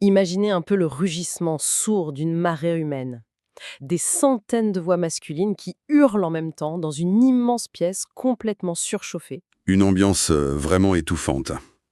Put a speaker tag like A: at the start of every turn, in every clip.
A: Imaginez un peu le rugissement sourd d'une marée humaine. Des centaines de voix masculines qui hurlent en même temps dans une immense pièce complètement surchauffée.
B: Une ambiance vraiment étouffante.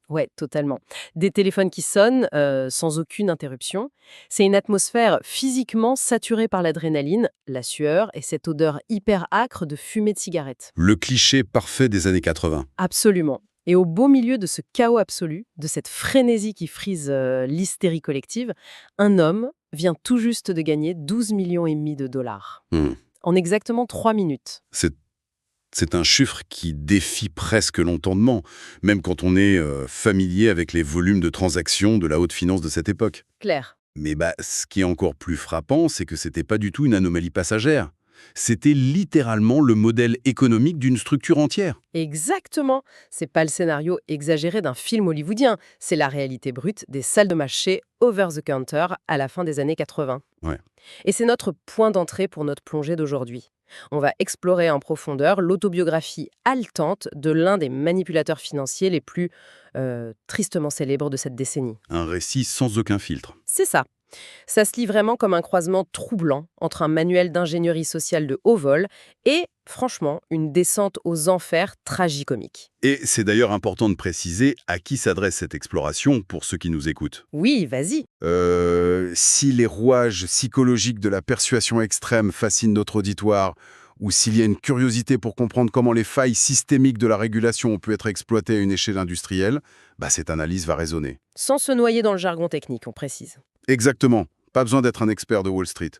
A: Ouais, totalement. Des téléphones qui sonnent sans aucune interruption. C'est une atmosphère physiquement saturée par l'adrénaline, la sueur et cette odeur hyper âcre de fumée de cigarette.
B: Le cliché parfait des années 80.
A: Absolument. Et au beau milieu de ce chaos absolu, de cette frénésie qui frise l'hystérie collective, un homme vient tout juste de gagner 12,5 millions de dollars.
B: Hmm.
A: En exactement 3 minutes.
B: C'est un chiffre qui défie presque l'entendement, même quand on est familier avec les volumes de transactions de la haute finance de cette époque.
A: Clair.
B: Mais ce qui est encore plus frappant, c'est que c'était pas du tout une anomalie passagère. C'était littéralement le modèle économique d'une structure entière.
A: Exactement. C'est pas le scénario exagéré d'un film hollywoodien, c'est la réalité brute des salles de marché over the counter à la fin des années 80.
B: Ouais.
A: Et c'est notre point d'entrée pour notre plongée d'aujourd'hui. On va explorer en profondeur l'autobiographie haletante de l'un des manipulateurs financiers les plus tristement célèbres de cette décennie.
B: Un récit sans aucun filtre.
A: C'est ça. Ça se lit vraiment comme un croisement troublant entre un manuel d'ingénierie sociale de haut vol et, franchement, une descente aux enfers tragicomique.
B: Et c'est d'ailleurs important de préciser à qui s'adresse cette exploration pour ceux qui nous écoutent.
A: Oui, vas-y.
B: Si les rouages psychologiques de la persuasion extrême fascinent notre auditoire, ou s'il y a une curiosité pour comprendre comment les failles systémiques de la régulation ont pu être exploitées à une échelle industrielle, cette analyse va résonner.
A: Sans se noyer dans le jargon technique, on précise.
B: Exactement. Pas besoin d'être un expert de Wall Street.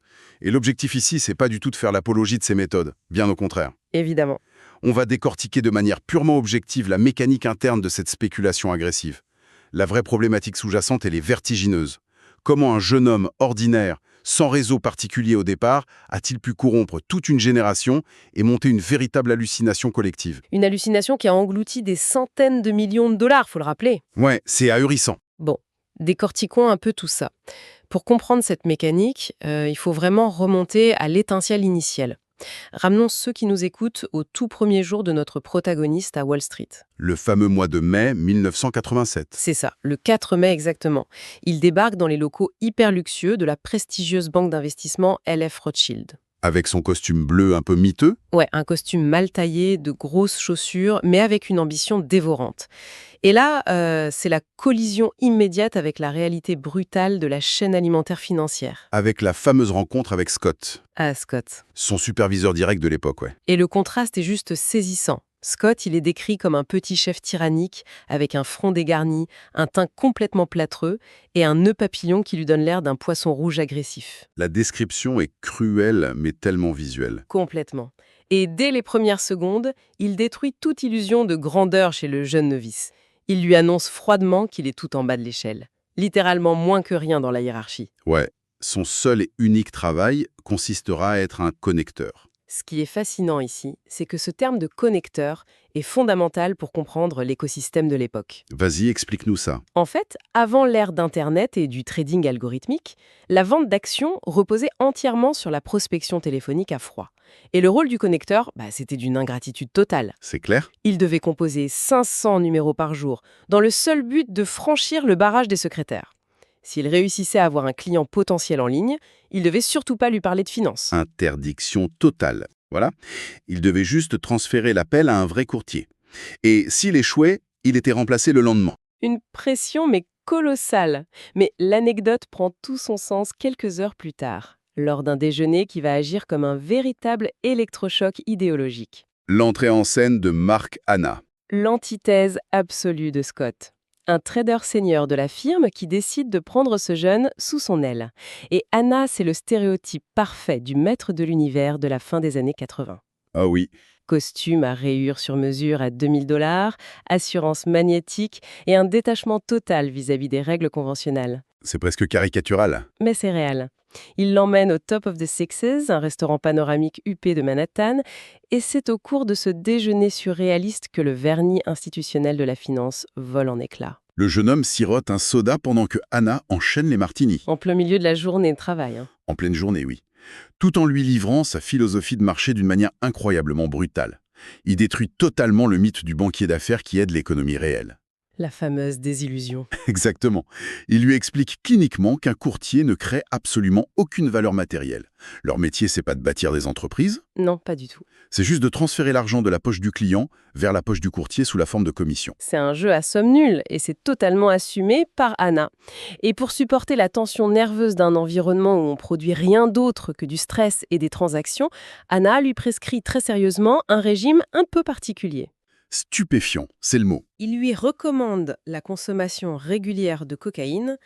B: Et l'objectif ici, c'est pas du tout de faire l'apologie de ces méthodes. Bien au contraire.
A: Évidemment.
B: On va décortiquer de manière purement objective la mécanique interne de cette spéculation agressive. La vraie problématique sous-jacente, elle est vertigineuse. Comment un jeune homme ordinaire, sans réseau particulier au départ, a-t-il pu corrompre toute une génération et monter une véritable hallucination collective?
A: Une hallucination qui a englouti des centaines de millions de dollars, faut le rappeler.
B: Ouais, c'est ahurissant.
A: Bon, décortiquons un peu tout ça. Pour comprendre cette mécanique, il faut vraiment remonter à l'étincelle initiale. Ramenons ceux qui nous écoutent au tout premier jour de notre protagoniste à Wall Street.
B: Le fameux mois de mai 1987.
A: C'est ça, le 4 mai exactement. Il débarque dans les locaux hyper luxueux de la prestigieuse banque d'investissement LF Rothschild.
B: Avec son costume bleu un peu miteux.
A: Ouais, un costume mal taillé, de grosses chaussures, mais avec une ambition dévorante. Et là, c'est la collision immédiate avec la réalité brutale de la chaîne alimentaire financière.
B: Avec la fameuse rencontre avec Scott,
A: Ah, Scott.
B: son superviseur direct de l'époque, ouais.
A: Et le contraste est juste saisissant. Scott, il est décrit comme un petit chef tyrannique, avec un front dégarni, un teint complètement plâtreux et un nœud papillon qui lui donne l'air d'un poisson rouge agressif.
B: La description est cruelle, mais tellement visuelle.
A: Complètement. Et dès les premières secondes, il détruit toute illusion de grandeur chez le jeune novice. Il lui annonce froidement qu'il est tout en bas de l'échelle. Littéralement moins que rien dans la hiérarchie.
B: Ouais, son seul et unique travail consistera à être un connecteur.
A: Ce qui est fascinant ici, c'est que ce terme de connecteur est fondamental pour comprendre l'écosystème de l'époque.
B: Vas-y, explique-nous ça.
A: En fait, avant l'ère d'Internet et du trading algorithmique, la vente d'actions reposait entièrement sur la prospection téléphonique à froid. Et le rôle du connecteur, c'était d'une ingratitude totale.
B: C'est clair?
A: Il devait composer 500 numéros par jour, dans le seul but de franchir le barrage des secrétaires. S'il réussissait à avoir un client potentiel en ligne, il devait surtout pas lui parler de finances.
B: Interdiction totale. Voilà. Il devait juste transférer l'appel à un vrai courtier. Et s'il échouait, il était remplacé le lendemain.
A: Une pression mais colossale. Mais l'anecdote prend tout son sens quelques heures plus tard, lors d'un déjeuner qui va agir comme un véritable électrochoc idéologique.
B: L'entrée en scène de Mark Hanna.
A: L'antithèse absolue de Scott. Un trader senior de la firme qui décide de prendre ce jeune sous son aile. Et Hanna, c'est le stéréotype parfait du maître de l'univers de la fin des années 80.
B: Ah oui,
A: Costume à rayures sur mesure à 2000 $, assurance magnétique et un détachement total vis-à-vis des règles conventionnelles.
B: c'est presque caricatural.
A: Mais c'est réel. Il l'emmène au Top of the Sixes, un restaurant panoramique huppé de Manhattan, et c'est au cours de ce déjeuner surréaliste que le vernis institutionnel de la finance vole en éclats.
B: Le jeune homme sirote un soda pendant que Hanna enchaîne les martinis.
A: En plein milieu de la journée de travail.
B: En pleine journée, oui. Tout en lui livrant sa philosophie de marché d'une manière incroyablement brutale. Il détruit totalement le mythe du banquier d'affaires qui aide l'économie réelle.
A: La fameuse désillusion.
B: Exactement. Il lui explique cliniquement qu'un courtier ne crée absolument aucune valeur matérielle. Leur métier, c'est pas de bâtir des entreprises,
A: Non, pas du tout.
B: c'est juste de transférer l'argent de la poche du client vers la poche du courtier sous la forme de commission.
A: C'est un jeu à somme nulle et c'est totalement assumé par Anna. Et pour supporter la tension nerveuse d'un environnement où on produit rien d'autre que du stress et des transactions, Anna lui prescrit très sérieusement un régime un peu particulier.
B: Stupéfiant, c'est le mot.
A: Il lui recommande la consommation régulière de cocaïne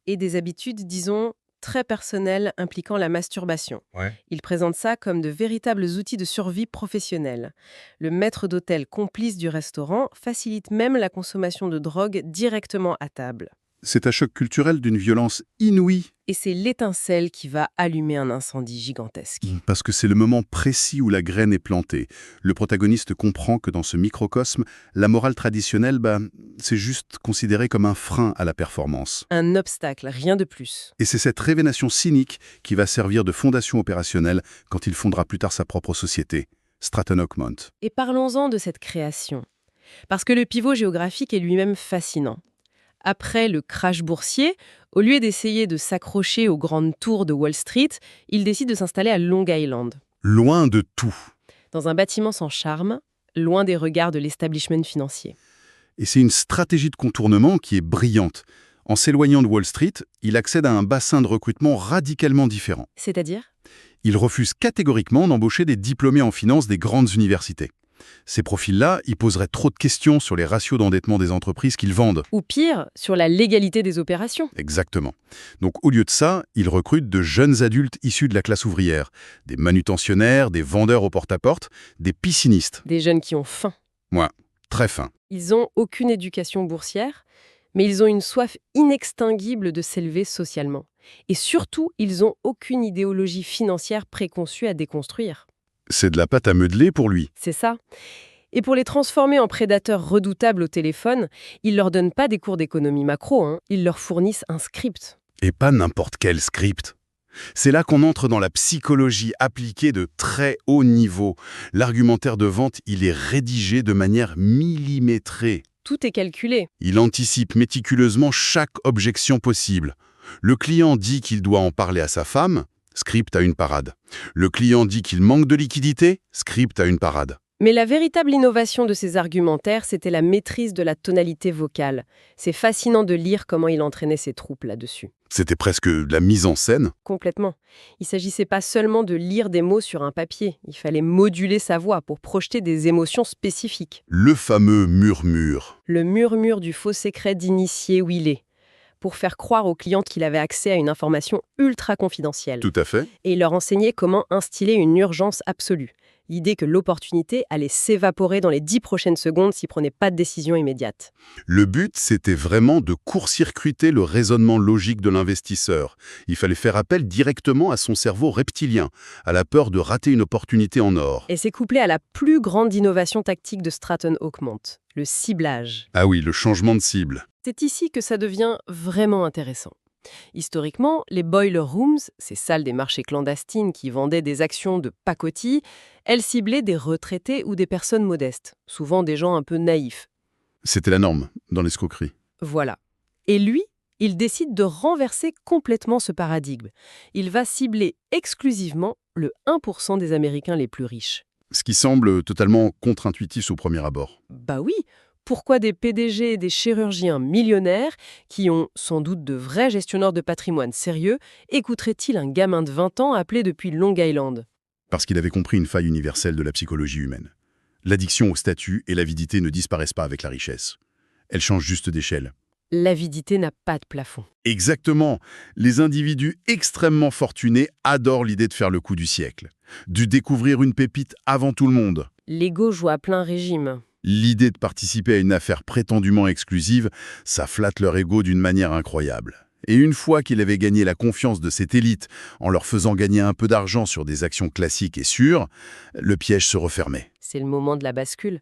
A: et des habitudes, disons, très personnelles impliquant la masturbation. Il présente ça comme de véritables outils de survie professionnelle. Le maître d'hôtel complice du restaurant facilite même la consommation de drogue directement à table.
B: C'est un choc culturel d'une violence inouïe,
A: Et c'est l'étincelle qui va allumer un incendie gigantesque.
B: parce que c'est le moment précis où la graine est plantée. Le protagoniste comprend que dans ce microcosme, la morale traditionnelle, c'est juste considéré comme un frein à la performance.
A: Un obstacle, rien de plus.
B: Et c'est cette révélation cynique qui va servir de fondation opérationnelle quand il fondera plus tard sa propre société, Stratton Oakmont.
A: Et parlons-en de cette création. Parce que le pivot géographique est lui-même fascinant. Après le crash boursier, au lieu d'essayer de s'accrocher aux grandes tours de Wall Street, il décide de s'installer à Long Island,
B: Loin de tout.
A: dans un bâtiment sans charme, loin des regards de l'establishment financier.
B: Et c'est une stratégie de contournement qui est brillante. En s'éloignant de Wall Street, il accède à un bassin de recrutement radicalement différent.
A: C'est-à-dire ?
B: Il refuse catégoriquement d'embaucher des diplômés en finance des grandes universités. Ces profils-là, ils poseraient trop de questions sur les ratios d'endettement des entreprises qu'ils vendent.
A: Ou pire, sur la légalité des opérations.
B: Exactement. Donc au lieu de ça, il recrute de jeunes adultes issus de la classe ouvrière, des manutentionnaires, des vendeurs au porte-à-porte, des piscinistes.
A: Des jeunes qui ont faim.
B: Très fins.
A: Ils n'ont aucune éducation boursière, mais ils ont une soif inextinguible de s'élever socialement. Et surtout, ils n'ont aucune idéologie financière préconçue à déconstruire.
B: C'est de la pâte à modeler pour lui.
A: C'est ça. Et pour les transformer en prédateurs redoutables au téléphone, ils leur donnent pas des cours d'économie macro, ils leur fournissent un script.
B: Et pas n'importe quel script. C'est là qu'on entre dans la psychologie appliquée de très haut niveau. L'argumentaire de vente, il est rédigé de manière millimétrée.
A: Tout est calculé.
B: Il anticipe méticuleusement chaque objection possible. Le client dit qu'il doit en parler à sa femme, script à une parade. Le client dit qu'il manque de liquidité, script à une parade.
A: Mais la véritable innovation de ces argumentaires, c'était la maîtrise de la tonalité vocale. C'est fascinant de lire comment il entraînait ses troupes là-dessus.
B: C'était presque de la mise en scène.
A: Complètement. Il s'agissait pas seulement de lire des mots sur un papier. Il fallait moduler sa voix pour projeter des émotions spécifiques.
B: Le fameux murmure.
A: Le murmure du faux secret d'initié où il est, pour faire croire aux clientes qu'il avait accès à une information ultra confidentielle.
B: Tout à fait.
A: Et il leur enseignait comment instiller une urgence absolue. L'idée que l'opportunité allait s'évaporer dans les 10 prochaines secondes s'il prenait pas de décision immédiate.
B: Le but, c'était vraiment de court-circuiter le raisonnement logique de l'investisseur. Il fallait faire appel directement à son cerveau reptilien, à la peur de rater une opportunité en or.
A: Et c'est couplé à la plus grande innovation tactique de Stratton Oakmont, le ciblage.
B: Ah oui, le changement de cible.
A: C'est ici que ça devient vraiment intéressant. Historiquement, les boiler rooms, ces salles des marchés clandestines qui vendaient des actions de pacotille, elles ciblaient des retraités ou des personnes modestes, souvent des gens un peu naïfs.
B: C'était la norme dans l'escroquerie.
A: Voilà. Et lui, il décide de renverser complètement ce paradigme. Il va cibler exclusivement le 1% des Américains les plus riches.
B: Ce qui semble totalement contre-intuitif au premier abord.
A: Bah oui. Pourquoi des PDG et des chirurgiens millionnaires, qui ont sans doute de vrais gestionnaires de patrimoine sérieux, écouteraient-ils un gamin de 20 ans appelé depuis Long Island ?
B: Parce qu'il avait compris une faille universelle de la psychologie humaine. L'addiction au statut et l'avidité ne disparaissent pas avec la richesse. Elles changent juste d'échelle.
A: L'avidité n'a pas de plafond.
B: Exactement. Les individus extrêmement fortunés adorent l'idée de faire le coup du siècle. De découvrir une pépite avant tout le monde.
A: L'ego joue à plein régime.
B: L'idée de participer à une affaire prétendument exclusive, ça flatte leur ego d'une manière incroyable. Et une fois qu'il avait gagné la confiance de cette élite en leur faisant gagner un peu d'argent sur des actions classiques et sûres, le piège se refermait.
A: C'est le moment de la bascule.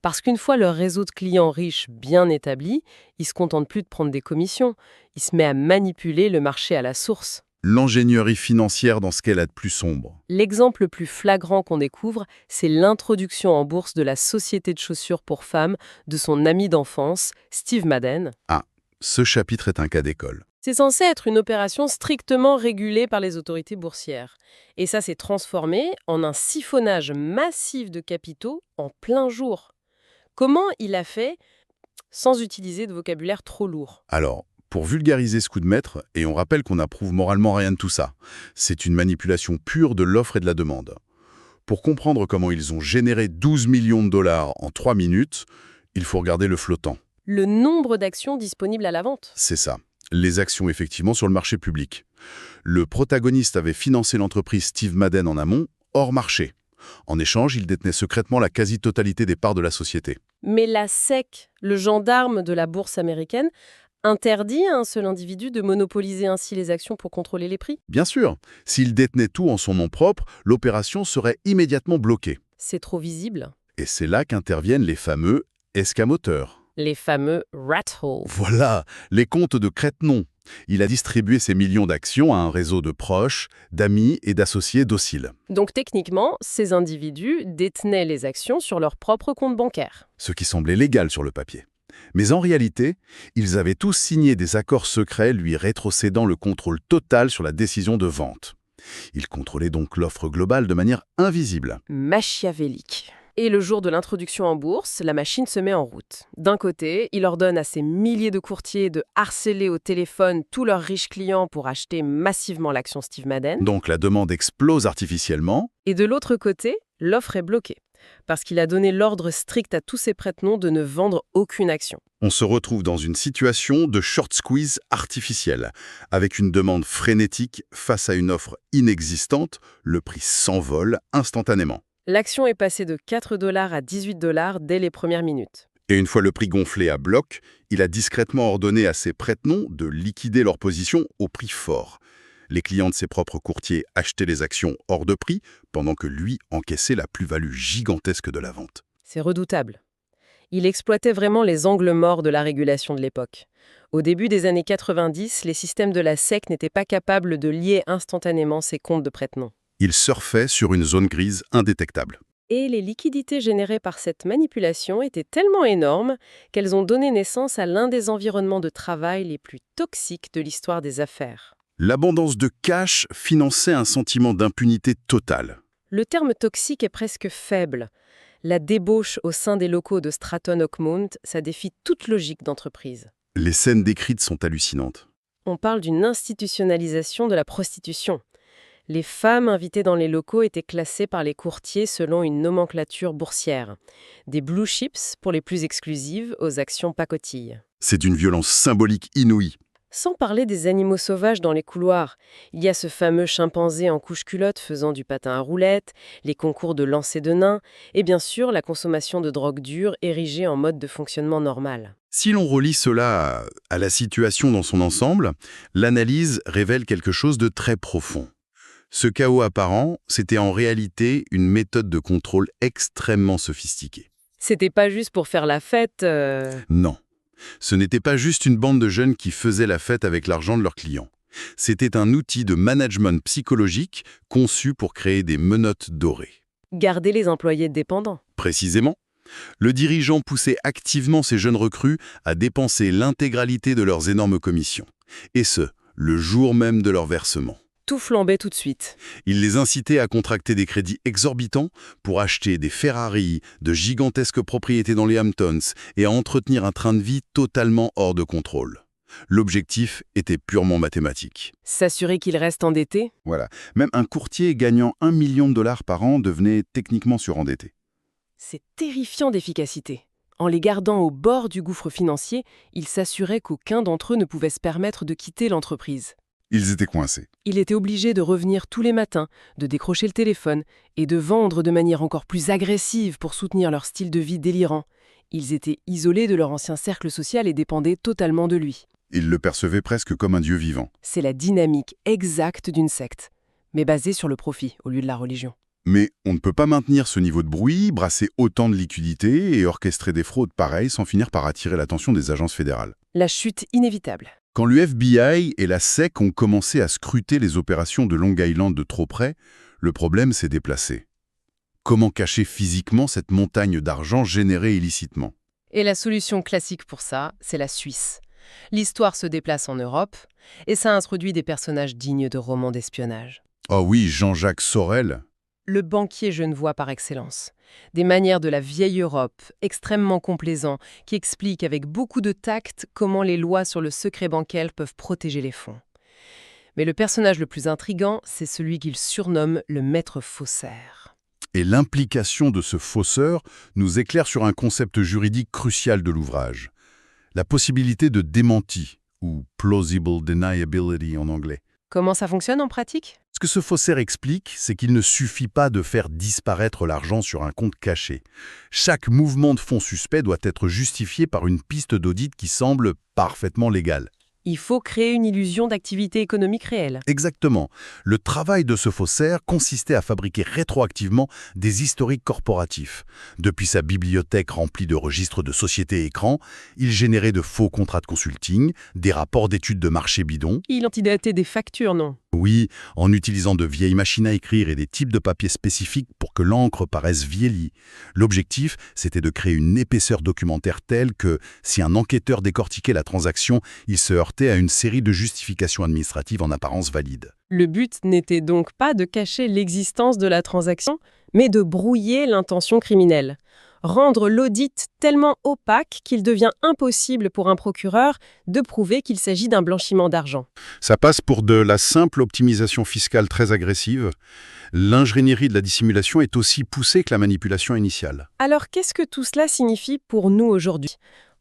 A: Parce qu'une fois leur réseau de clients riches bien établi, ils ne se contentent plus de prendre des commissions. Ils se mettent à manipuler le marché à la source.
B: l'ingénierie financière dans ce qu'elle a de plus sombre.
A: L'exemple le plus flagrant qu'on découvre, c'est l'introduction en bourse de la société de chaussures pour femmes de son ami d'enfance, Steve Madden.
B: Ah, ce chapitre est un cas d'école.
A: C'est censé être une opération strictement régulée par les autorités boursières. Et ça s'est transformé en un siphonnage massif de capitaux en plein jour. Comment il a fait sans utiliser de vocabulaire trop lourd?
B: Alors, pour vulgariser ce coup de maître, et on rappelle qu'on n'approuve moralement rien de tout ça, c'est une manipulation pure de l'offre et de la demande. Pour comprendre comment ils ont généré 12 millions de dollars en 3 minutes, il faut regarder le flottant.
A: Le nombre d'actions disponibles à la vente.
B: C'est ça. Les actions effectivement sur le marché public. Le protagoniste avait financé l'entreprise Steve Madden en amont, hors marché. En échange, il détenait secrètement la quasi-totalité des parts de la société.
A: Mais la SEC, le gendarme de la bourse américaine, interdit à un seul individu de monopoliser ainsi les actions pour contrôler les prix.
B: Bien sûr, s'il détenait tout en son nom propre, l'opération serait immédiatement bloquée.
A: C'est trop visible.
B: Et c'est là qu'interviennent les fameux escamoteurs.
A: Les fameux rat holes.
B: Voilà, les comptes de Crétenon. Il a distribué ses millions d'actions à un réseau de proches, d'amis et d'associés dociles.
A: Donc techniquement, ces individus détenaient les actions sur leur propre compte bancaire.
B: Ce qui semblait légal sur le papier. Mais en réalité, ils avaient tous signé des accords secrets lui rétrocédant le contrôle total sur la décision de vente. Ils contrôlaient donc l'offre globale de manière invisible.
A: Machiavélique. Et le jour de l'introduction en bourse, la machine se met en route. D'un côté, il ordonne à ses milliers de courtiers de harceler au téléphone tous leurs riches clients pour acheter massivement l'action Steve Madden.
B: Donc la demande explose artificiellement.
A: Et de l'autre côté, l'offre est bloquée, parce qu'il a donné l'ordre strict à tous ses prête-noms de ne vendre aucune action.
B: On se retrouve dans une situation de short squeeze artificielle. Avec une demande frénétique face à une offre inexistante, le prix s'envole instantanément.
A: L'action est passée de 4 $ à 18 $ dès les premières minutes.
B: Et une fois le prix gonflé à bloc, il a discrètement ordonné à ses prête-noms de liquider leur position au prix fort. Les clients de ses propres courtiers achetaient les actions hors de prix, pendant que lui encaissait la plus-value gigantesque de la vente.
A: C'est redoutable. Il exploitait vraiment les angles morts de la régulation de l'époque. Au début des années 90, les systèmes de la SEC n'étaient pas capables de lier instantanément ces comptes de prête-noms.
B: Il surfait sur une zone grise indétectable.
A: Et les liquidités générées par cette manipulation étaient tellement énormes qu'elles ont donné naissance à l'un des environnements de travail les plus toxiques de l'histoire des affaires.
B: L'abondance de cash finançait un sentiment d'impunité totale.
A: Le terme toxique est presque faible. La débauche au sein des locaux de Stratton Oakmont, ça défie toute logique d'entreprise.
B: Les scènes décrites sont hallucinantes.
A: On parle d'une institutionnalisation de la prostitution. Les femmes invitées dans les locaux étaient classées par les courtiers selon une nomenclature boursière. Des blue chips pour les plus exclusives aux actions pacotilles.
B: C'est d'une violence symbolique inouïe.
A: Sans parler des animaux sauvages dans les couloirs. Il y a ce fameux chimpanzé en couche-culotte faisant du patin à roulettes, les concours de lancer de nains, et bien sûr la consommation de drogue dure érigée en mode de fonctionnement normal.
B: Si l'on relie cela à la situation dans son ensemble, l'analyse révèle quelque chose de très profond. Ce chaos apparent, c'était en réalité une méthode de contrôle extrêmement sophistiquée.
A: C'était pas juste pour faire la fête.
B: Non. Ce n'était pas juste une bande de jeunes qui faisaient la fête avec l'argent de leurs clients. C'était un outil de management psychologique conçu pour créer des menottes dorées.
A: Garder les employés dépendants.
B: Précisément, le dirigeant poussait activement ces jeunes recrues à dépenser l'intégralité de leurs énormes commissions. Et ce, le jour même de leur versement.
A: Tout flambait tout de suite.
B: Il les incitait à contracter des crédits exorbitants pour acheter des Ferrari, de gigantesques propriétés dans les Hamptons et à entretenir un train de vie totalement hors de contrôle. L'objectif était purement mathématique.
A: S'assurer qu'ils restent endettés.
B: Voilà. Même un courtier gagnant 1 million de dollars par an devenait techniquement surendetté.
A: C'est terrifiant d'efficacité. En les gardant au bord du gouffre financier, ils s'assuraient qu'aucun d'entre eux ne pouvait se permettre de quitter l'entreprise.
B: Ils étaient coincés.
A: Il était obligé de revenir tous les matins, de décrocher le téléphone et de vendre de manière encore plus agressive pour soutenir leur style de vie délirant. Ils étaient isolés de leur ancien cercle social et dépendaient totalement de lui.
B: Ils le percevaient presque comme un dieu vivant.
A: C'est la dynamique exacte d'une secte, mais basée sur le profit au lieu de la religion.
B: Mais on ne peut pas maintenir ce niveau de bruit, brasser autant de liquidités et orchestrer des fraudes pareilles sans finir par attirer l'attention des agences fédérales.
A: La chute inévitable.
B: Quand le FBI et la SEC ont commencé à scruter les opérations de Long Island de trop près, le problème s'est déplacé. Comment cacher physiquement cette montagne d'argent générée illicitement?
A: Et la solution classique pour ça, c'est la Suisse. L'histoire se déplace en Europe, et ça introduit des personnages dignes de romans d'espionnage.
B: Oh oui, Jean-Jacques Sorel.
A: Le banquier genevois par excellence. Des manières de la vieille Europe, extrêmement complaisant, qui expliquent avec beaucoup de tact comment les lois sur le secret bancaire peuvent protéger les fonds. Mais le personnage le plus intrigant, c'est celui qu'il surnomme le maître faussaire.
B: Et l'implication de ce fausseur nous éclaire sur un concept juridique crucial de l'ouvrage. La possibilité de démenti, ou plausible deniability en anglais.
A: Comment ça fonctionne en pratique?
B: Ce que ce faussaire explique, c'est qu'il ne suffit pas de faire disparaître l'argent sur un compte caché. Chaque mouvement de fonds suspect doit être justifié par une piste d'audit qui semble parfaitement légale.
A: Il faut créer une illusion d'activité économique réelle.
B: Exactement. Le travail de ce faussaire consistait à fabriquer rétroactivement des historiques corporatifs. Depuis sa bibliothèque remplie de registres de sociétés écrans, il générait de faux contrats de consulting, des rapports d'études de marché bidons.
A: Il antidatait des factures, non?
B: Oui, en utilisant de vieilles machines à écrire et des types de papier spécifiques pour que l'encre paraisse vieillie. L'objectif, c'était de créer une épaisseur documentaire telle que, si un enquêteur décortiquait la transaction, il se heurtait à une série de justifications administratives en apparence valides.
A: Le but n'était donc pas de cacher l'existence de la transaction, mais de brouiller l'intention criminelle. Rendre l'audit tellement opaque qu'il devient impossible pour un procureur de prouver qu'il s'agit d'un blanchiment d'argent.
B: Ça passe pour de la simple optimisation fiscale très agressive. L'ingénierie de la dissimulation est aussi poussée que la manipulation initiale.
A: Alors qu'est-ce que tout cela signifie pour nous aujourd'hui ?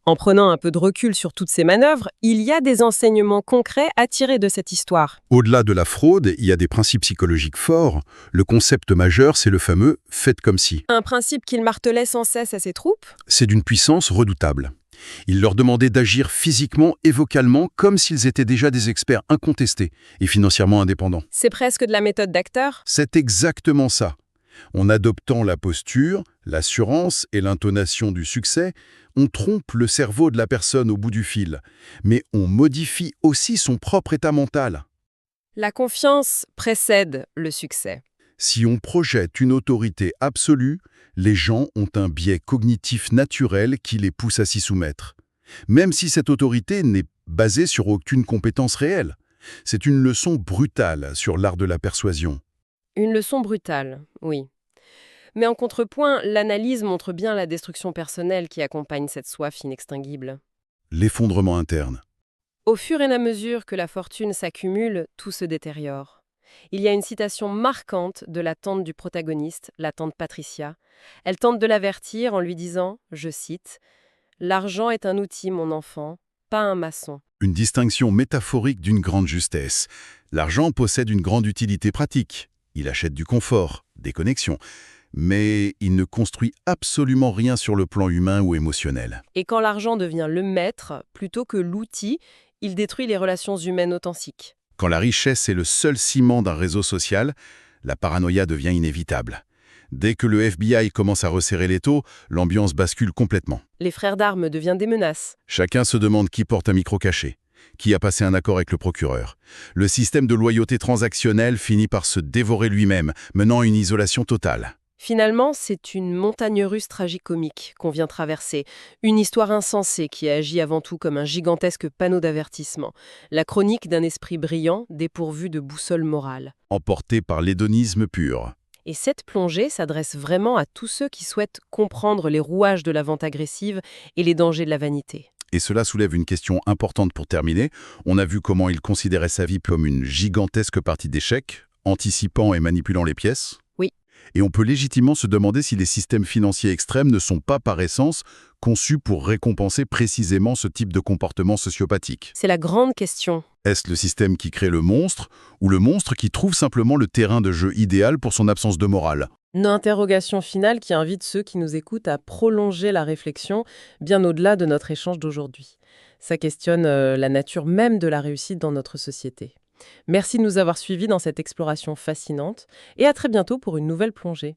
A: En prenant un peu de recul sur toutes ces manœuvres, il y a des enseignements concrets à tirer de cette histoire.
B: Au-delà de la fraude, il y a des principes psychologiques forts. Le concept majeur, c'est le fameux « faites comme si ».
A: Un principe qu'il martelait sans cesse à ses troupes ?
B: C'est d'une puissance redoutable. Il leur demandait d'agir physiquement et vocalement comme s'ils étaient déjà des experts incontestés et financièrement indépendants.
A: C'est presque de la méthode d'acteur ?
B: C'est exactement ça. En adoptant la posture, l'assurance et l'intonation du succès, on trompe le cerveau de la personne au bout du fil, mais on modifie aussi son propre état mental.
A: La confiance précède le succès.
B: Si on projette une autorité absolue, les gens ont un biais cognitif naturel qui les pousse à s'y soumettre. Même si cette autorité n'est basée sur aucune compétence réelle. C'est une leçon brutale sur l'art de la persuasion.
A: Une leçon brutale, oui. Mais en contrepoint, l'analyse montre bien la destruction personnelle qui accompagne cette soif inextinguible.
B: L'effondrement interne.
A: Au fur et à mesure que la fortune s'accumule, tout se détériore. Il y a une citation marquante de la tante du protagoniste, la tante Patricia. Elle tente de l'avertir en lui disant, je cite, « L'argent est un outil, mon enfant, pas un maçon. »
B: Une distinction métaphorique d'une grande justesse. L'argent possède une grande utilité pratique. Il achète du confort, des connexions. Mais il ne construit absolument rien sur le plan humain ou émotionnel.
A: Et quand l'argent devient le maître, plutôt que l'outil, il détruit les relations humaines authentiques.
B: Quand la richesse est le seul ciment d'un réseau social, la paranoïa devient inévitable. Dès que le FBI commence à resserrer l'étau, l'ambiance bascule complètement.
A: Les frères d'armes deviennent des menaces.
B: Chacun se demande qui porte un micro caché, qui a passé un accord avec le procureur. Le système de loyauté transactionnelle finit par se dévorer lui-même, menant à une isolation totale.
A: Finalement, c'est une montagne russe tragicomique qu'on vient traverser, une histoire insensée qui agit avant tout comme un gigantesque panneau d'avertissement, la chronique d'un esprit brillant dépourvu de boussole morale.
B: Emporté par l'hédonisme pur.
A: Et cette plongée s'adresse vraiment à tous ceux qui souhaitent comprendre les rouages de la vente agressive et les dangers de la vanité.
B: Et cela soulève une question importante pour terminer. On a vu comment il considérait sa vie comme une gigantesque partie d'échecs, anticipant et manipulant les pièces.
A: Oui.
B: Et on peut légitimement se demander si les systèmes financiers extrêmes ne sont pas par essence conçus pour récompenser précisément ce type de comportement sociopathique.
A: C'est la grande question.
B: Est-ce le système qui crée le monstre, ou le monstre qui trouve simplement le terrain de jeu idéal pour son absence de morale ?
A: Une interrogation finale qui invite ceux qui nous écoutent à prolonger la réflexion bien au-delà de notre échange d'aujourd'hui. Ça questionne la nature même de la réussite dans notre société. Merci de nous avoir suivis dans cette exploration fascinante et à très bientôt pour une nouvelle plongée.